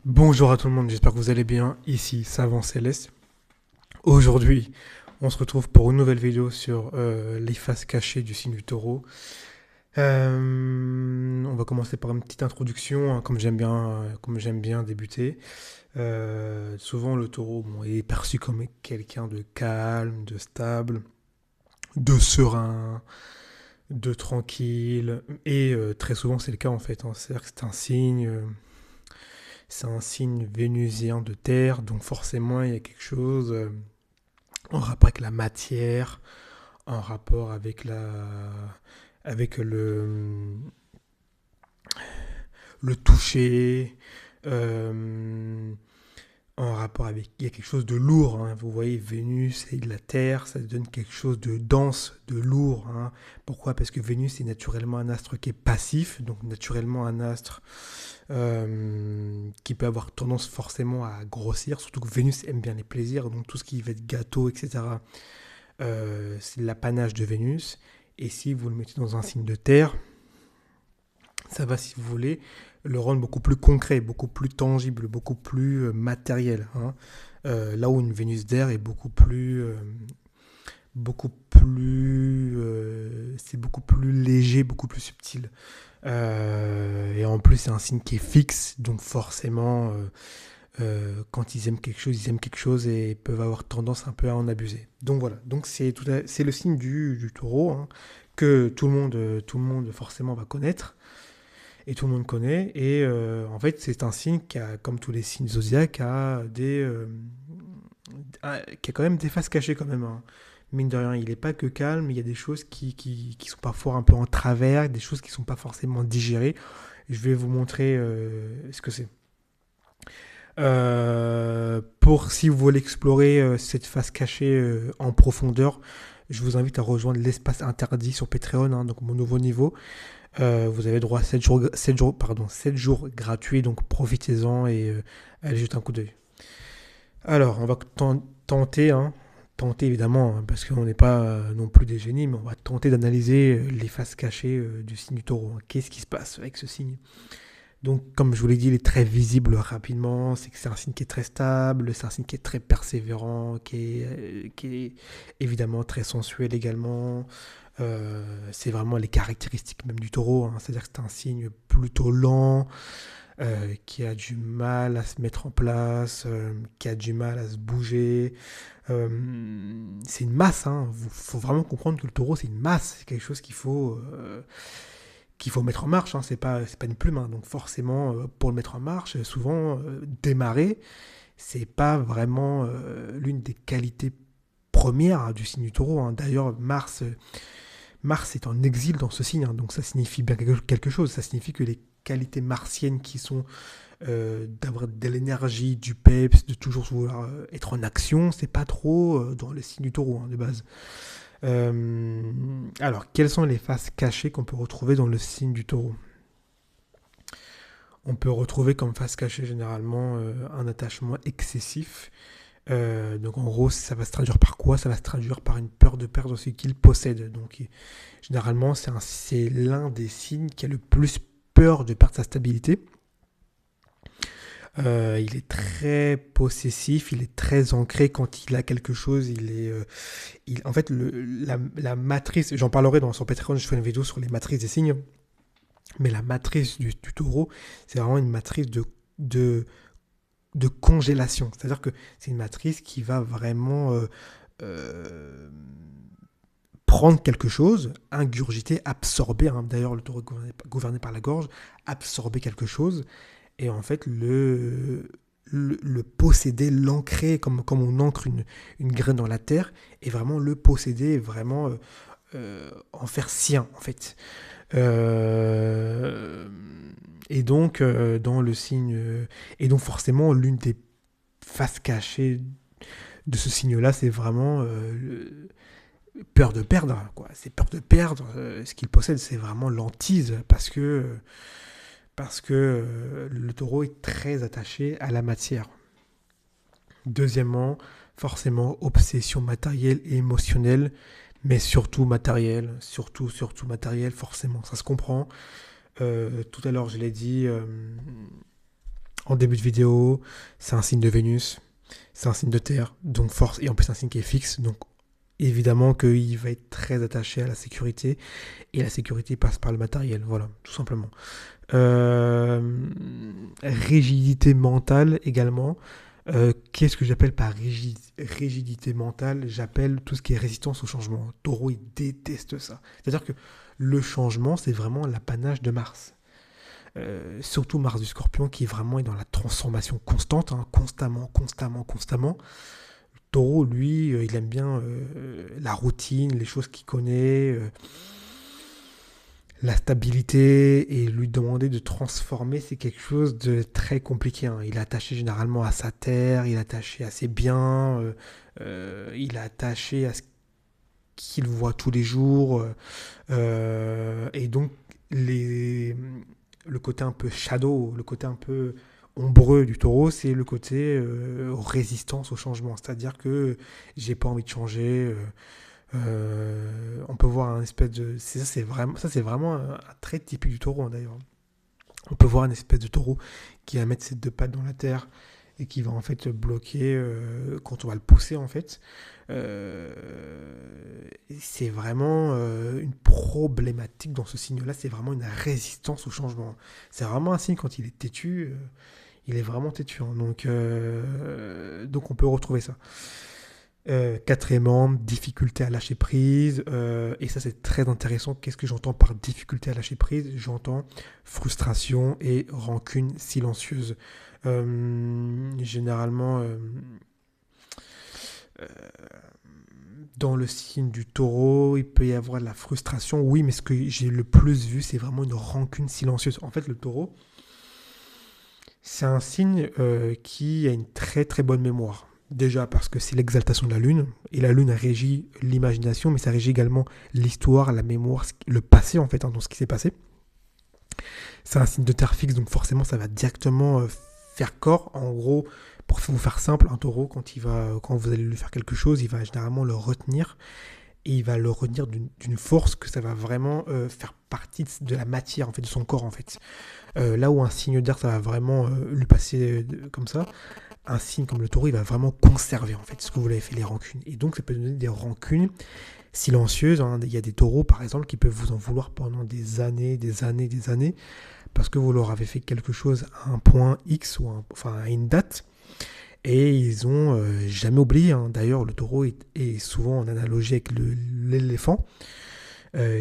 Bonjour à tout le monde, j'espère que vous allez bien. Ici Savant Céleste. Aujourd'hui, on se retrouve pour une nouvelle vidéo sur les faces cachées du signe du taureau. On va commencer par une petite introduction, hein, comme j'aime bien débuter. Souvent, le taureau est perçu comme quelqu'un de calme, de stable, de serein, de tranquille. Et très souvent, c'est le cas en fait, hein. C'est-à-dire que c'est un signe vénusien de terre, donc forcément il y a quelque chose en rapport avec la matière, en rapport avec avec le toucher, euh, en rapport avec, il y a quelque chose de lourd, hein. Vous voyez, Vénus et de la Terre, ça donne quelque chose de dense, de lourd, hein. Pourquoi? Parce que Vénus est naturellement un astre qui est passif, donc naturellement un astre qui peut avoir tendance forcément à grossir, surtout que Vénus aime bien les plaisirs, donc tout ce qui va être gâteau, etc., c'est l'apanage de Vénus. Et si vous le mettez dans un signe de terre, ça va, si vous voulez, le rendre beaucoup plus concret, beaucoup plus tangible, beaucoup plus matériel, hein. Là où une Vénus d'air est c'est beaucoup plus léger, beaucoup plus subtil. Et en plus, c'est un signe qui est fixe, donc forcément, quand ils aiment quelque chose et peuvent avoir tendance un peu à en abuser. Donc voilà, donc c'est le signe du taureau, hein, que tout le monde forcément va connaître et tout le monde connaît. Et en fait, c'est un signe qui a, comme tous les signes zodiaques, qui a quand même des faces cachées quand même, hein. Mine de rien, il n'est pas que calme, il y a des choses qui sont parfois un peu en travers, des choses qui ne sont pas forcément digérées. Je vais vous montrer ce que c'est. Pour si vous voulez explorer cette face cachée en profondeur, je vous invite à rejoindre l'espace interdit sur Patreon, hein, donc mon nouveau niveau. Vous avez droit à 7 jours gratuits, donc profitez-en et allez jeter un coup d'œil. Alors, on va tenter, hein, tenter évidemment, hein, parce qu'on n'est pas non plus des génies, mais on va tenter d'analyser les faces cachées du signe du taureau, hein. Qu'est-ce qui se passe avec ce signe? Donc, comme je vous l'ai dit, il est très visible rapidement. C'est que c'est un signe qui est très stable, c'est un signe qui est très persévérant, qui est évidemment très sensuel également. C'est vraiment les caractéristiques même du taureau, hein. C'est-à-dire que c'est un signe plutôt lent, qui a du mal à se mettre en place, qui a du mal à se bouger. C'est une masse, hein. Il faut vraiment comprendre que le taureau, c'est une masse. C'est quelque chose qu'il faut mettre en marche, hein. C'est pas une plume, hein. Donc forcément, pour le mettre en marche, souvent, démarrer, c'est pas vraiment l'une des qualités premières, hein, du signe du taureau, hein. D'ailleurs, Mars est en exil dans ce signe, hein. Donc ça signifie bien quelque chose. Ça signifie que les qualités martiennes qui sont d'avoir de l'énergie, du peps, de toujours vouloir être en action, c'est pas trop dans le signe du taureau, hein, de base. Alors, quelles sont les faces cachées qu'on peut retrouver dans le signe du taureau? On peut retrouver comme face cachée généralement un attachement excessif. Donc en gros, ça va se traduire par quoi? Ça va se traduire par une peur de perdre ce qu'il possède. Donc généralement, c'est l'un des signes qui a le plus peur de perdre sa stabilité. Il est très possessif, il est très ancré quand il a quelque chose. En fait, la matrice, j'en parlerai sur Patreon, je ferai une vidéo sur les matrices des signes, mais la matrice du taureau, c'est vraiment une matrice de, de congélation. C'est-à-dire que c'est une matrice qui va vraiment euh, prendre quelque chose, ingurgiter, absorber, hein. D'ailleurs, le taureau est gouverné par la gorge, absorber quelque chose, et en fait, le posséder, l'ancrer, comme on ancre une graine dans la terre, et vraiment le posséder, vraiment en faire sien, en fait. Euh, et donc, dans le signe. Et donc, forcément, l'une des faces cachées de ce signe-là, c'est vraiment peur de perdre, quoi. C'est peur de perdre ce qu'il possède, c'est vraiment l'antise, parce que le taureau est très attaché à la matière. Deuxièmement, forcément, obsession matérielle et émotionnelle, mais surtout matérielle, surtout matérielle, forcément, ça se comprend. Tout à l'heure, je l'ai dit, En début de vidéo, c'est un signe de Vénus, c'est un signe de Terre, donc force, et en plus c'est un signe qui est fixe, donc évidemment qu'il va être très attaché à la sécurité, et la sécurité passe par le matériel, voilà, tout simplement. Rigidité mentale également. Qu'est-ce que j'appelle par rigidité mentale? J'appelle tout ce qui est résistance au changement. Taureau, il déteste ça. C'est-à-dire que le changement, c'est vraiment l'apanage de Mars. Surtout Mars du Scorpion qui vraiment est dans la transformation constante, hein, constamment. Le Taureau, lui, il aime bien la routine, les choses qu'il connaît, la stabilité, et lui demander de transformer, c'est quelque chose de très compliqué, hein. Il est attaché généralement à sa terre, il est attaché à ses biens, il est attaché à ce qu'il voit tous les jours, et donc les, le côté un peu shadow, le côté un peu ombreux du taureau, c'est le côté résistance au changement. C'est-à-dire que j'ai pas envie de changer. On peut voir un espèce de. Ça, c'est vraiment un trait typique du taureau, hein, d'ailleurs. On peut voir une espèce de taureau qui va mettre ses deux pattes dans la terre et qui va en fait bloquer quand on va le pousser en fait. Euh, c'est vraiment une problématique dans ce signe-là, c'est vraiment une résistance au changement. C'est vraiment un signe quand il est têtu, il est vraiment têtu, hein. Donc on peut retrouver ça. Quatrièmement, difficulté à lâcher prise. Et ça, c'est très intéressant. Qu'est-ce que j'entends par difficulté à lâcher prise? J'entends frustration et rancune silencieuse. Généralement, euh, dans le signe du taureau, il peut y avoir de la frustration. Oui, mais ce que j'ai le plus vu, c'est vraiment une rancune silencieuse. En fait, le taureau, c'est un signe qui a une très très bonne mémoire. Déjà parce que c'est l'exaltation de la lune, et la lune régit l'imagination, mais ça régit également l'histoire, la mémoire, le passé en fait, hein, dans ce qui s'est passé. C'est un signe de terre fixe, donc forcément ça va directement faire corps. En gros, pour vous faire simple, un taureau, quand vous allez lui faire quelque chose, il va généralement le retenir, et il va le retenir d'une force que ça va vraiment faire partie de la matière en fait, de son corps en fait. Là où un signe d'air, ça va vraiment lui passer comme ça, un signe comme le taureau, il va vraiment conserver en fait ce que vous l'avez fait, les rancunes. Et donc ça peut donner des rancunes silencieuses, hein. Il y a des taureaux par exemple qui peuvent vous en vouloir pendant des années, parce que vous leur avez fait quelque chose à un point X, enfin à une date, et ils ont jamais oublié, hein. D'ailleurs, le taureau est souvent en analogie avec l'éléphant,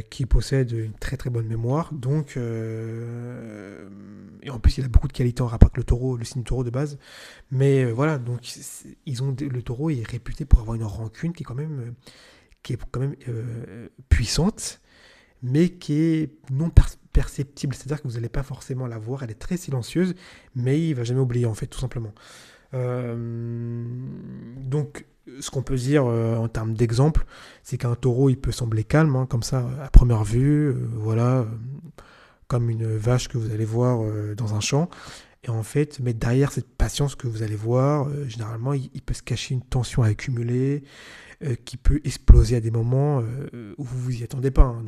qui possède une très très bonne mémoire. Donc, et en plus, il a beaucoup de qualités en rapport avec le taureau, le signe taureau de base. Mais voilà, donc le taureau est réputé pour avoir une rancune qui est quand même puissante, mais qui est non perceptible. C'est-à-dire que vous n'allez pas forcément la voir. Elle est très silencieuse, mais il va jamais oublier en fait, tout simplement. Donc, ce qu'on peut dire en termes d'exemple, c'est qu'un taureau, il peut sembler calme, hein, comme ça, à première vue, voilà, comme une vache que vous allez voir dans un champ. Et en fait, mais derrière cette patience que vous allez voir, généralement, il peut se cacher une tension à accumuler, qui peut exploser à des moments où vous vous y attendez pas, hein.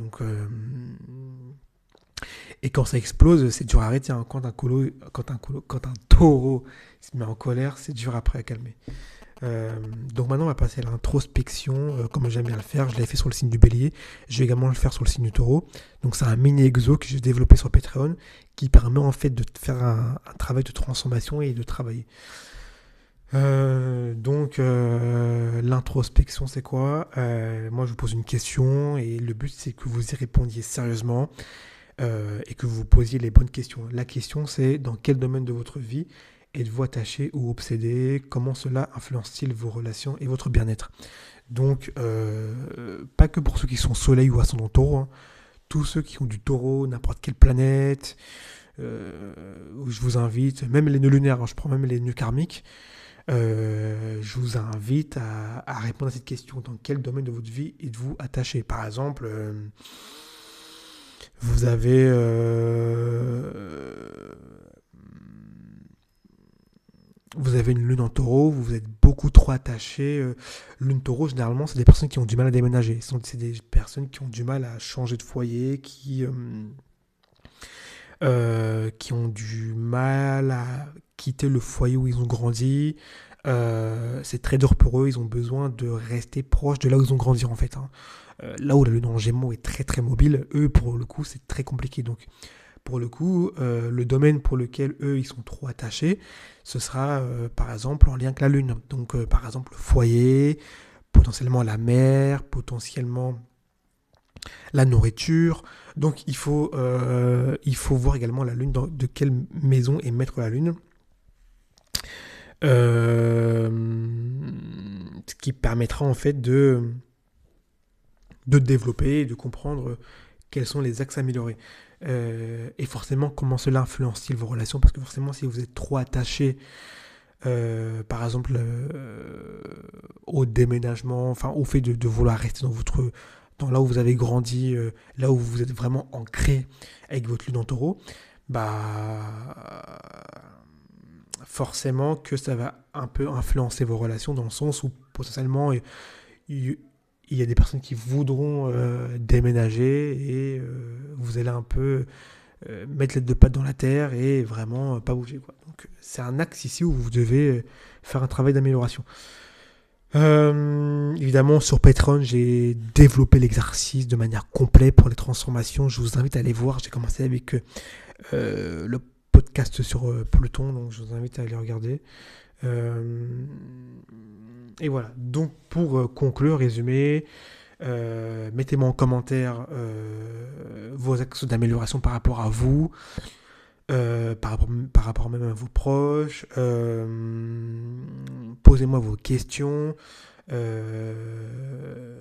Et quand ça explose, c'est dur à arrêter, hein. Quand un taureau se met en colère, c'est dur après à calmer. Donc maintenant, on va passer à l'introspection, comme j'aime bien le faire. Je l'avais fait sur le signe du bélier. Je vais également le faire sur le signe du taureau. Donc c'est un mini exo que j'ai développé sur Patreon qui permet en fait de faire un travail de transformation et de travailler. L'introspection, c'est quoi? Moi, je vous pose une question et le but, c'est que vous y répondiez sérieusement, et que vous vous posiez les bonnes questions. La question, c'est dans quel domaine de votre vie êtes-vous attaché ou obsédé? Comment cela influence-t-il vos relations et votre bien-être? Donc, pas que pour ceux qui sont soleil ou ascendant taureau, hein. Tous ceux qui ont du taureau, n'importe quelle planète, je vous invite, même les nœuds lunaires, hein, je prends même les nœuds karmiques, je vous invite à répondre à cette question. Dans quel domaine de votre vie êtes-vous attaché? Par exemple, vous avez une lune en taureau, vous êtes beaucoup trop attaché. Lune taureau, généralement, c'est des personnes qui ont du mal à déménager. C'est des personnes qui ont du mal à changer de foyer, qui ont du mal quitter le foyer où ils ont grandi. C'est très dur pour eux, ils ont besoin de rester proche de là où ils ont grandi en fait, hein. Là où la lune en Gémeaux est très très mobile, eux pour le coup c'est très compliqué. Donc pour le coup, le domaine pour lequel eux ils sont trop attachés, ce sera par exemple en lien avec la lune. Donc par exemple le foyer, potentiellement la mer, potentiellement la nourriture. Donc il faut voir également la lune, de quelle maison émettre la lune. Euh, Ce qui permettra en fait de développer et de comprendre quels sont les axes améliorés. Et forcément, comment cela influence-t-il vos relations? Parce que forcément, si vous êtes trop attaché, par exemple, au déménagement, enfin au fait de vouloir rester dans là où vous avez grandi, là où vous êtes vraiment ancré avec votre lune en taureau, bah forcément que ça va un peu influencer vos relations dans le sens où potentiellement il y a des personnes qui voudront déménager et vous allez un peu mettre les deux pattes dans la terre et vraiment pas bouger, quoi. Donc c'est un axe ici où vous devez faire un travail d'amélioration. Évidemment, sur Patreon, j'ai développé l'exercice de manière complète pour les transformations. Je vous invite à aller voir. J'ai commencé avec le podcast sur Pluton, donc je vous invite à aller regarder. Et voilà. Donc, pour conclure, résumer, mettez-moi en commentaire vos axes d'amélioration par rapport à vous, par rapport même à vos proches. Posez-moi vos questions.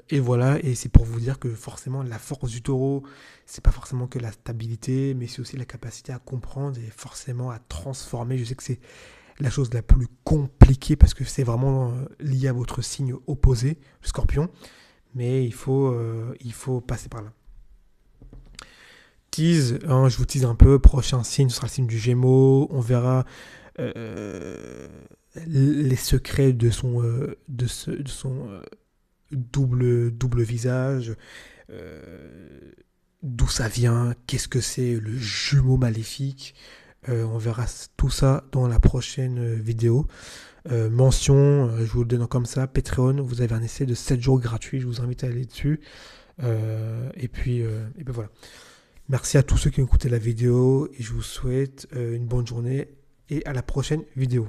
Et voilà, et c'est pour vous dire que forcément la force du taureau, c'est pas forcément que la stabilité, mais c'est aussi la capacité à comprendre et forcément à transformer. Je sais que c'est la chose la plus compliquée parce que c'est vraiment lié à votre signe opposé, le scorpion, mais il faut passer par là. Tease, hein, je vous tease un peu, prochain signe, ce sera le signe du Gémeaux, on verra les secrets de son double visage, d'où ça vient, qu'est-ce que c'est le jumeau maléfique. On verra tout ça dans la prochaine vidéo. Mention, je vous le donne comme ça, Patreon, vous avez un essai de 7 jours gratuit, je vous invite à aller dessus. Et puis voilà. Merci à tous ceux qui ont écouté la vidéo et je vous souhaite une bonne journée et à la prochaine vidéo.